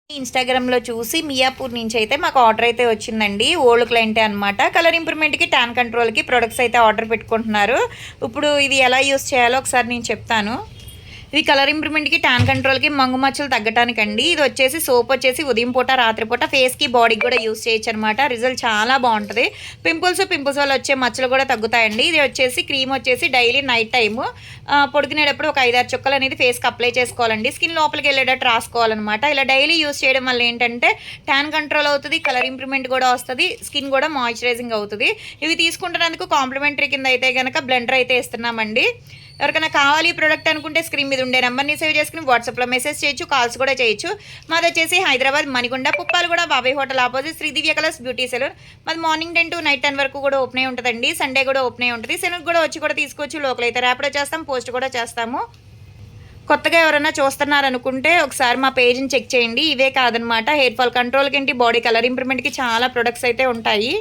ఇన్‌స్టాగ్రామ్‌లో చూసి మియాపూర్ నుంచి అయితే మాకు ఆర్డర్ అయితే వచ్చిందండి. ఓల్డ్ క్లయింటే అనమాట. కలర్ ఇంప్రూవ్‌మెంట్‌కి, టాన్ కంట్రోల్‌కి ప్రొడక్ట్స్ అయితే ఆర్డర్ పెట్టుకుంటున్నారు. ఇప్పుడు ఇది ఎలా యూజ్ చేయాలో ఒకసారి నేను చెప్తాను. ఇది కలర్ ఇంప్రూవ్‌మెంట్‌కి, టాన్ కంట్రోల్‌కి, మంగు మచ్చలు తగ్గటానికండి. ఇది వచ్చేసి సోప్ వచ్చేసి ఉదయం పూట, రాత్రి పూట ఫేస్‌కి, బాడీకి కూడా యూజ్ చేయొచ్చనమాట. రిజల్ట్ చాలా బావుంటది. పింపుల్స్ వల్ల వచ్చే మచ్చలు కూడా తగ్గుతాయండి. ఇది వచ్చేసి క్రీమ్ వచ్చేసి డైలీ నైట్ టైము పడుకునేటప్పుడు ఒక 5, 6 చుక్కలు అనేది ఫేస్‌కి అప్లై చేసుకోవాలండి. స్కిన్ లోపలికి వెళ్ళేటట్టు రాసుకోవాలనమాట. ఇలా డైలీ యూజ్ చేయడం వల్ల ఏంటంటే టాన్ కంట్రోల్ అవుతది, కలర్ ఇంప్రూవ్‌మెంట్ కూడా వస్తది, స్కిన్ కూడా మాయిశ్చరైజింగ్ అవుతది. ఇవి తీసుకుంటున్నందుకు కాంప్లిమెంటరీ కింద అయితే గనక బ్లెండర్ అయితే ఇస్తున్నామండి. ఎవరికైనా కావాలి ఈ ప్రోడక్ట్ అనుకుంటే స్క్రీన్ మీద ఉండే నెంబర్ని సేవ్ చేసుకుని వాట్సాప్లో మెసేజ్ చేయొచ్చు, కాల్స్ కూడా చేయొచ్చు. మాది వచ్చేసి Hyderabad Manikonda Puppalaguda Babai hotel opposite Sridivya colours beauty salon. మాది మార్నింగ్ 10 to నైట్ 10 వరకు కూడా ఓపెన్ అయి ఉంటుందండి. సండే కూడా ఓపెన్ అయి ఉంటుంది. సెలూన్కి కూడా వచ్చి కూడా తీసుకోవచ్చు. లోకల్ అయితే ర్యాపిడో చేస్తాం, పోస్ట్ కూడా చేస్తాము. కొత్తగా ఎవరైనా చూస్తున్నారనుకుంటే ఒకసారి మా పేజ్ని చెక్ చేయండి. ఇవే కాదనమాట, హెయిర్ ఫాల్ కంట్రోల్కి ఏంటి, బాడీ కలర్ ఇంప్రూవ్మెంట్కి చాలా ప్రొడక్ట్స్ అయితే ఉంటాయి.